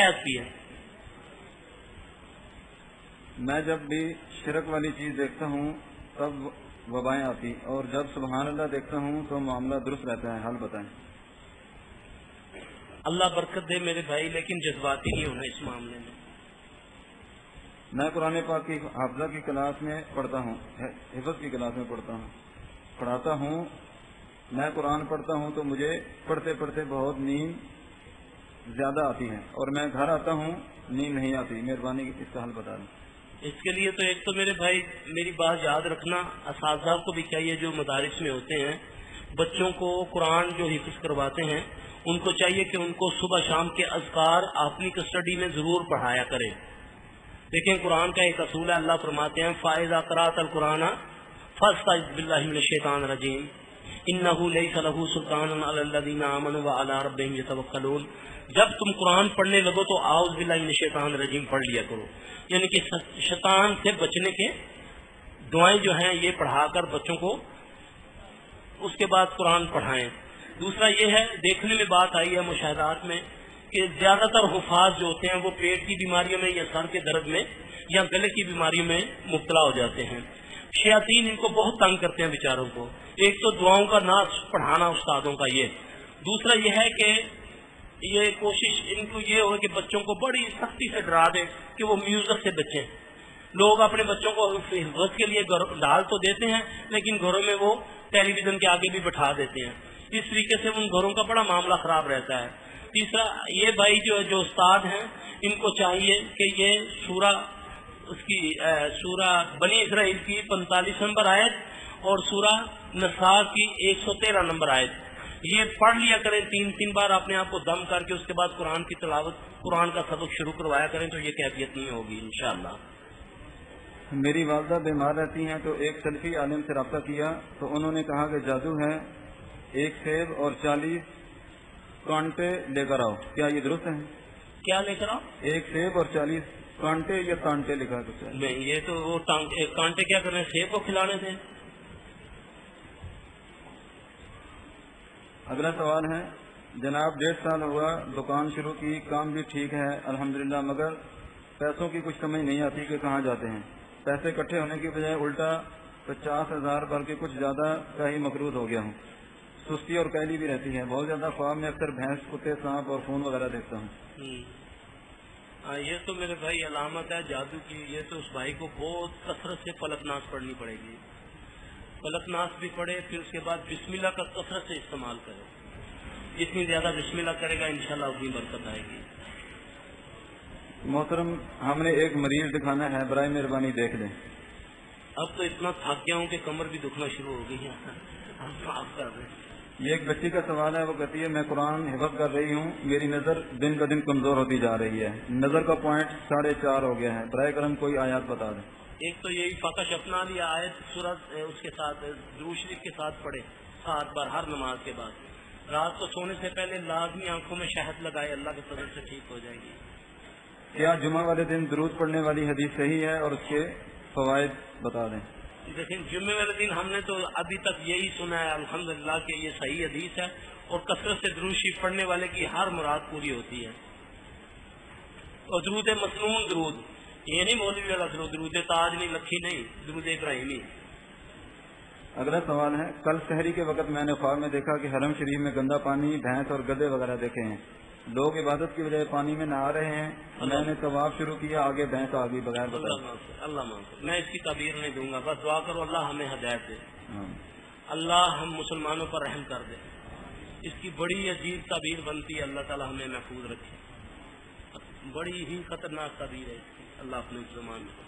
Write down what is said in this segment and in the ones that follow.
فیض بھی ہے۔ میں جب بھی شرک والی چیز دیکھتا ہوں تب وبائیں آتی، اور جب سبحان اللہ دیکھتا ہوں تو معاملہ درست رہتا ہے، حل بتائیں۔ اللہ برکت دے میرے بھائی، لیکن جذباتی نہیں ہونا اس معاملے میں۔ میں قرآن پاک کی حافظہ کی کلاس میں پڑھتا ہوں، حفظ کی کلاس میں پڑھاتا ہوں۔ میں قرآن پڑھتا ہوں تو مجھے پڑھتے پڑھتے بہت نیند زیادہ آتی ہے، اور میں گھر آتا ہوں نیند نہیں آتی۔ مہربانی اس کا حل بتا دیں۔ اس کے لیے تو ایک تو میرے بھائی میری بات یاد رکھنا، اساتذہ کو بھی چاہیے جو مدارس میں ہوتے ہیں بچوں کو قرآن جو حفظ کرواتے ہیں ان کو چاہیے کہ ان کو صبح شام کے اذکار اپنی کسٹڈی میں ضرور پڑھایا کریں۔ دیکھیں قرآن کا ایک اصول ہے، اللہ فرماتے ہیں فَإِذَا قَرَأْتَ الْقُرْآنَ فَاسْتَعِذْ بِاللَّهِ مِنَ الشَّيْطَانِ الرَّجِيمِ إِنَّهُ لَيْسَ لَهُ سُلْطَانٌ عَلَى الَّذِينَ آمَنُوا وَعَلَى رَبِّهِمْ يَتَوَكَّلُونَ۔ جب تم قرآن پڑھنے لگو تو اعوذ باللہ من الشیطان الرجیم پڑھ لیا کرو، یعنی کہ شیطان سے بچنے کے دعائیں جو ہیں یہ پڑھا کر بچوں کو اس کے بعد قرآن پڑھائیں۔ دوسرا یہ ہے، دیکھنے میں بات آئی ہے مشاہدات میں کہ زیادہ تر حفاظ جو ہوتے ہیں وہ پیٹ کی بیماریوں میں یا سر کے درد میں یا گلے کی بیماریوں میں مبتلا ہو جاتے ہیں۔ شیاطین ان کو بہت تنگ کرتے ہیں بیچاروں کو۔ ایک تو دعاؤں کا نہ پڑھانا استادوں کا یہ، دوسرا یہ ہے کہ یہ کوشش ان کو یہ ہو کہ بچوں کو بڑی سختی سے ڈرا دیں کہ وہ میوزک سے بچیں۔ لوگ اپنے بچوں کو حفظ کے لیے ڈال تو دیتے ہیں لیکن گھروں میں وہ ٹیلی ویژن کے آگے بھی بٹھا دیتے ہیں، اس طریقے سے ان گھروں کا بڑا معاملہ خراب رہتا ہے۔ تیسرا یہ بھائی جو استاد ہیں ان کو چاہیے کہ یہ سورہ بنی اسرائیل کی 45 نمبر آیت اور سورہ نساء کی 113 نمبر آیت یہ پڑھ لیا کریں 3 بار، اپنے آپ کو دم کر کے اس کے بعد قرآن کی تلاوت، قرآن کا سبق شروع کروایا کریں تو یہ کیفیت نہیں ہوگی انشاءاللہ۔ میری والدہ بیمار رہتی ہیں تو ایک سلفی عالم سے رابطہ کیا تو انہوں نے کہا کہ جادو ہے، 1 سیب اور 40 کانٹے لے کر آؤ، کیا یہ درست ہے؟ کیا لے کر آؤ؟ 1 سیب اور 40 کانٹے یا کانٹے لکھا کچھ نہیں، یہ تو وہ کانٹے کیا کرنے، سیب کو کھلانے تھے۔ اگلا سوال ہے، جناب 1.5 سال ہوا دکان شروع کی، کام بھی ٹھیک ہے الحمدللہ، مگر پیسوں کی کچھ سمجھ نہیں آتی کہ کہاں جاتے ہیں۔ پیسے اکٹھے ہونے کی بجائے الٹا 50,000 بلکہ کچھ زیادہ کا ہی مقروض ہو گیا ہوں۔ سستی اور کیلی بھی رہتی ہے، بہت زیادہ خواب میں اکثر بھینس، کتے، سانپ اور خون وغیرہ دیکھتا ہوں۔ یہ تو میرے بھائی علامت ہے جادو کی، یہ تو اس بھائی کو بہت کثرت سے فلک ناس پڑھنی پڑے گی، فلک ناس بھی پڑھے، پھر اس کے بعد بسم اللہ کا کثرت سے استعمال کرے، جتنی زیادہ بسم اللہ کرے گا انشاءاللہ اتنی برکت آئے گی۔ محترم، ہم نے ایک مریض دکھانا ہے، برائے مہربانی دیکھ لیں۔ اب تو اتنا تھک گیا ہوں کہ کمر بھی دکھنا شروع ہو گئی ہے، معاف کر دیں۔ یہ ایک بچی کا سوال ہے، وہ کہتی ہے میں قرآن حفظ کر رہی ہوں، میری نظر دن بہ دن کمزور ہوتی جا رہی ہے، نظر کا پوائنٹ 4.5 ہو گیا ہے، برائے کرم کوئی آیات بتا دیں۔ ایک تو یہی فاقہ شفنا لی آیت سورت اس کے ساتھ درود شریف کے ساتھ پڑھے 7 بار ہر نماز کے بعد، رات کو سونے سے پہلے لازمی آنکھوں میں شہد لگائے، اللہ کے فضل سے ٹھیک ہو جائے گی۔ کیا جمعہ والے دن درود پڑھنے والی حدیث صحیح ہے اور اس کے فوائد بتا دیں۔ لیکن جمعے والے دن ہم نے تو ابھی تک یہی سنا ہے الحمدللہ کہ یہ صحیح حدیث ہے، اور کثرت سے درود شریف پڑھنے والے کی ہر مراد پوری ہوتی ہے۔ اور درود مسنون، درود یہ نہیں مولوی والا درود، درود تاج نہیں، لکھی نہیں، درود ابراہیمی۔ اگلا سوال ہے، کل سحری کے وقت میں نے خواب میں دیکھا کہ حرم شریف میں گندا پانی، بھینس اور گدھے وغیرہ دیکھے ہیں، لوگ عبادت کی بجائے پانی میں نہا رہے ہیں، میں نے طواف شروع کیا، آگے بھینس آ گئی بغیر بتائے۔ اللہ معاف، میں اس کی تعبیر نہیں دوں گا، بس دعا کرو اللہ ہمیں ہدایت دے، اللہ ہم مسلمانوں پر رحم کر دے۔ اس کی بڑی عجیب تعبیر بنتی ہے، اللہ تعالی ہمیں محفوظ رکھے، بڑی ہی خطرناک تعبیر ہے اس کی، اللہ اپنے مسلمان کو۔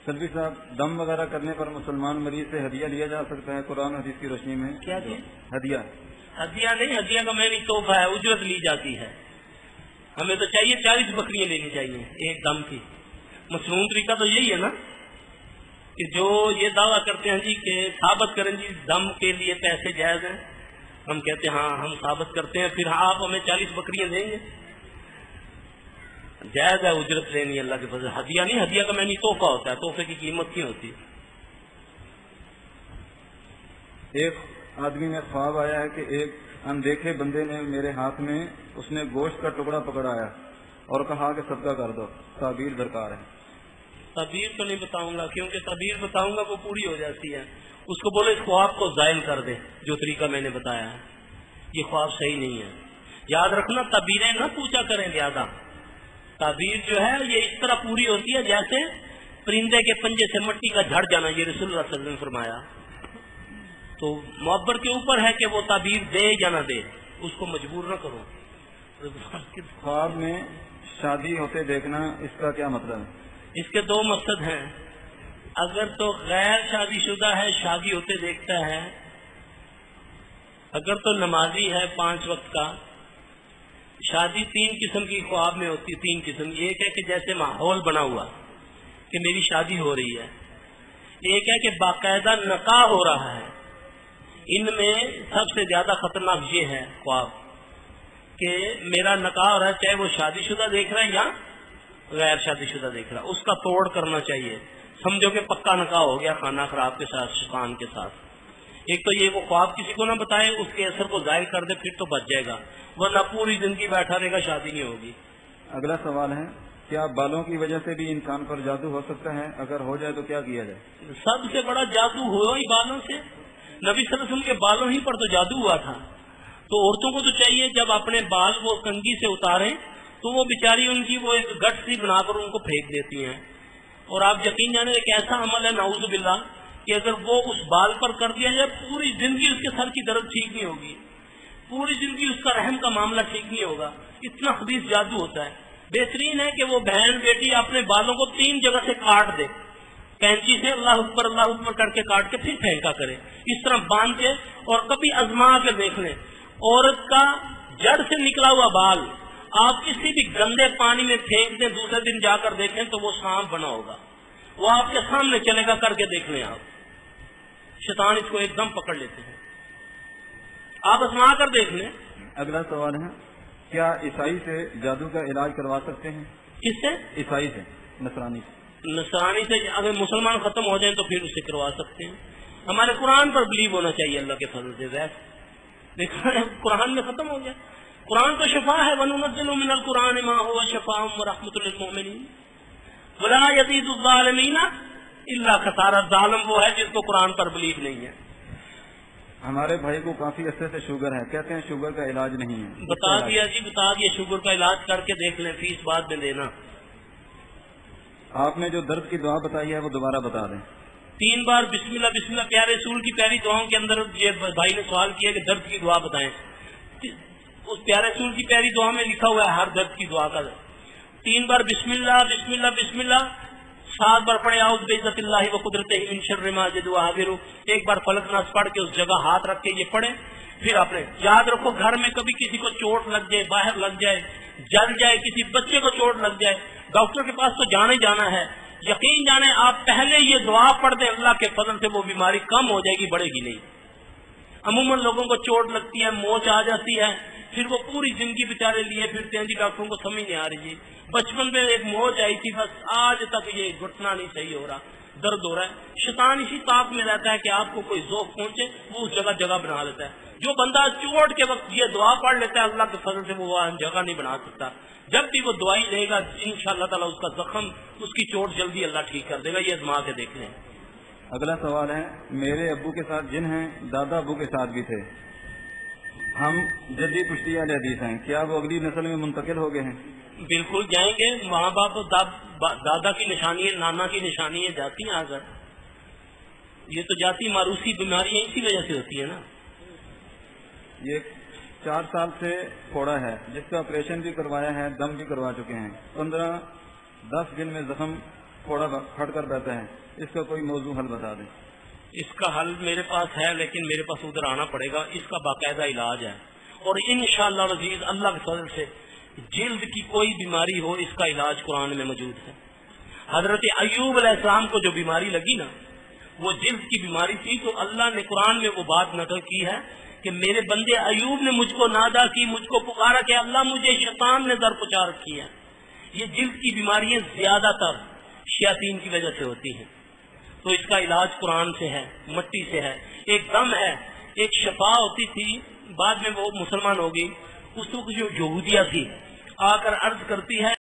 سلفی صاحب، دم وغیرہ کرنے پر مسلمان مریض سے ہدیہ لیا جا سکتا ہے قرآن حدیث کی روشنی میں؟ کیا جی؟ ہدیہ نہیں، ہدیہ کا میں نہیں، تحفہ ہے، اجرت لی جاتی ہے۔ ہمیں تو چاہیے 40 بکریاں لینی چاہیے ایک دم کی۔ مصنون طریقہ تو یہی ہے نا کہ جو یہ دعویٰ کرتے ہیں جی کہ ثابت کریں جی دم کے لیے پیسے جائز ہیں، ہم کہتے ہیں ہاں ہم ثابت کرتے ہیں، پھر آپ ہمیں 40 بکریاں دیں گے، جائز ہے اجرت لینی اللہ کے فضل۔ ہدیہ نہیں، ہدیہ کا میں نہیں، تحفہ ہوتا ہے، تحفے کی قیمت کیوں ہوتی ہے؟ ایک آدمی میں خواب آیا ہے کہ ایک اندیکھے بندے نے میرے ہاتھ میں، اس نے گوشت کا ٹکڑا پکڑایا اور کہا کہ صدقہ کر دو، تعبیر درکار ہے۔ تعبیر تو نہیں بتاؤں گا، کیونکہ تعبیر بتاؤں گا وہ پوری ہو جاتی ہے۔ اس کو بولے اس خواب کو زائل کر دے، جو طریقہ میں نے بتایا ہے، یہ خواب صحیح نہیں ہے۔ یاد رکھنا تعبیریں نہ پوچھا کریں زیادہ۔ تعبیر جو ہے یہ اس طرح پوری ہوتی ہے جیسے پرندے کے پنجے سے مٹی کا جھڑ جانا، یہ رسول اللہ صلی اللہ علیہ وسلم نے فرمایا۔ تو معبر کے اوپر ہے کہ وہ تعبیر دے یا نہ دے، اس کو مجبور نہ کرو۔ خواب میں شادی ہوتے دیکھنا، اس کا کیا مطلب ہے؟ اس کے دو مقصد ہیں۔ اگر تو غیر شادی شدہ ہے، شادی ہوتے دیکھتا ہے، اگر تو نمازی ہے 5 وقت کا۔ شادی 3 قسم کی خواب میں ہوتی ہے، 3 قسم۔ ایک ہے کہ جیسے ماحول بنا ہوا کہ میری شادی ہو رہی ہے، ایک ہے کہ باقاعدہ نکاح ہو رہا ہے۔ ان میں سب سے زیادہ خطرناک یہ ہے خواب کہ میرا نکاح ہو رہا ہے، چاہے وہ شادی شدہ دیکھ رہا ہے یا غیر شادی شدہ دیکھ رہا ہے، اس کا توڑ کرنا چاہیے۔ سمجھو کہ پکا نکاح ہو گیا خانہ خراب کے ساتھ، شیطان کے ساتھ۔ ایک تو یہ وہ خواب کسی کو نہ بتائے، اس کے اثر کو ظاہر کر دے، پھر تو بچ جائے گا، ورنہ پوری زندگی بیٹھا رہے گا، شادی نہیں ہوگی۔ اگلا سوال ہے، کیا بالوں کی وجہ سے بھی انسان پر جادو ہو سکتا ہے؟ اگر ہو جائے تو کیا کیا جائے؟ سب سے بڑا جادو ہوا ہی بالوں سے۔ نبی صلی اللہ علیہ وسلم کے بالوں ہی پر تو جادو ہوا تھا۔ تو عورتوں کو تو چاہیے جب اپنے بال وہ کنگھی سے اتاریں تو وہ بیچاری ان کی وہ ایک گٹ سی بنا کر ان کو پھینک دیتی ہیں۔ اور آپ یقین جانے ایک ایسا عمل ہے نعوذ باللہ کہ اگر وہ اس بال پر کر دیا جائے، پوری زندگی اس کے سر کی درد ٹھیک نہیں ہوگی، پوری زندگی اس کا رحم کا معاملہ ٹھیک نہیں ہوگا۔ اتنا خبیث جادو ہوتا ہے۔ بہترین ہے کہ وہ بہن بیٹی اپنے بالوں کو 3 جگہ سے کاٹ دے، کینچی سے اللہ اکبر کر کے کاٹ کے پھر پھینکا کرے، اس طرح باندھ کے، اور کبھی آزما کے دیکھ لیں۔ عورت کا جڑ سے نکلا ہوا بال آپ کسی بھی گندے پانی میں پھینک دیں، دوسرے دن جا کر دیکھیں تو وہ سانپ بنا ہوگا، وہ آپ کے سامنے چلے گا، کر کے دیکھ لیں آپ۔ شیطان اس کو ایک دم پکڑ لیتے ہیں، آپ آزما کر دیکھ لیں۔ اگلا سوال ہے، کیا عیسائی سے جادو کا علاج کروا سکتے ہیں؟ کس سے؟ عیسائی سے، نصرانی سے۔ نصرانی سے اگر مسلمان ختم ہو جائیں تو پھر اسے کروا سکتے ہیں۔ ہمارے قرآن پر بلیو ہونا چاہیے اللہ کے فضل سے۔ ویسے دیکھا قرآن میں ختم ہو گیا، قرآن تو شفا ہے، وَنُنَزِّلُ مِنَ الْقُرْآنِ مَا هُوَ شِفَاءٌ وَرَحْمَةٌ لِّلْمُؤْمِنِينَ وَلَا يَزِيدُ الظَّالِمِينَ إِلَّا خَسَارًا۔ ظالم وہ ہے جس کو قرآن پر بلیو نہیں ہے۔ ہمارے بھائی کو کافی عرصے سے شوگر ہے، کہتے ہیں شوگر کا علاج نہیں ہے۔ بتا دیا جی، بتا دیا، شوگر کا علاج کر کے دیکھ لیں، فیس بعد میں دینا۔ آپ نے جو درد کی دعا بتائی ہے وہ دوبارہ بتا دیں۔ 3 بار بسم اللہ بسم اللہ، پیارے رسول کی پیاری دعاؤں کے اندر یہ بھائی نے سوال کیا کہ درد کی دعا بتائیں۔ اس پیارے رسول کی پیاری دعا میں لکھا ہوا ہے ہر درد کی دعا کا 3 بار بسم اللہ بسم اللہ بسم اللہ، 7 بار پڑھے اعوذ بعزت اللہ و قدرتہ من شر ما اجد واحذر، 1 بار فلق ناس پڑھ کے اس جگہ ہاتھ رکھ کے یہ پڑھے۔ پھر آپ نے یاد رکھو، گھر میں کبھی کسی کو چوٹ لگ جائے، باہر لگ جائے، جل جائے، کسی بچے کو چوٹ لگ جائے، ڈاکٹر کے پاس تو جانا ہی جانا ہے۔ یقین جانے آپ پہلے یہ دعا پڑھ دیں، اللہ کے فضل سے وہ بیماری کم ہو جائے گی، بڑھے گی نہیں۔ عموماً لوگوں کو چوٹ لگتی ہے، موچ آ جاتی ہے، پھر وہ پوری زندگی بیچارے لیے پھرتے ہیں، جی ڈاکٹروں کو سمجھ نہیں آ رہی ہے۔ بچپن میں ایک موچ آئی تھی، بس آج تک یہ گھٹنا نہیں صحیح ہو رہا، درد ہو رہا ہے۔ شیطان اسی طاق میں رہتا ہے کہ آپ کو کوئی ذوق پہنچے وہ اس جگہ بنا لیتا ہے۔ جو بندہ چوٹ کے وقت یہ دعا پڑھ لیتا ہے، اللہ کے فضل سے وہ جگہ نہیں بنا سکتا۔ جب بھی وہ دعائی لے گا انشاءاللہ تعالی اس کا زخم، اس کی چوٹ جلدی اللہ ٹھیک کر دے گا۔ یہ آزما کے دیکھ لیں۔ اگلا سوال ہے، میرے ابو کے ساتھ جن ہیں، دادا ابو کے ساتھ بھی تھے، ہم جدی پشتی والے حدیث ہیں، کیا وہ اگلی نسل میں منتقل ہو گئے ہیں؟ بالکل جائیں گے، ماں باپ دادا کی نشانی ہے، نانا کی نشانی ہے، جاتی ہیں اگر یہ تو جاتی ماروسی بیماریاں اسی وجہ سے ہوتی ہے نا۔ یہ 4 سال سے پھوڑا ہے، جس کا آپریشن بھی کروایا ہے، دم بھی کروا چکے ہیں، 15-10 دن میں زخم پھوڑا پھٹ کر بیٹھا ہے، اس کا کوئی موضوع حل بتا دیں۔ اس کا حل میرے پاس ہے، لیکن میرے پاس ادھر آنا پڑے گا، اس کا باقاعدہ علاج ہے، اور انشاءاللہ العزیز اللہ کے فضل سے جلد کی کوئی بیماری ہو، اس کا علاج قرآن میں موجود ہے۔ حضرت ایوب علیہ السلام کو جو بیماری لگی نا، وہ جلد کی بیماری تھی، تو اللہ نے قرآن میں وہ بات نقل کی ہے کہ میرے بندے ایوب نے مجھ کو نادا کی، مجھ کو پکارا کہ اللہ مجھے شیطان نے در پہنچا رکھی ہے۔ یہ جلد کی بیماریاں زیادہ تر شیاطین کی وجہ سے ہوتی ہیں، تو اس کا علاج قرآن سے ہے، مٹی سے ہے۔ ایک دم ہے، ایک شفا ہوتی تھی، بعد میں وہ مسلمان ہو گئی، اس وقت جو یہودیہ تھی آ کر عرض کرتی ہے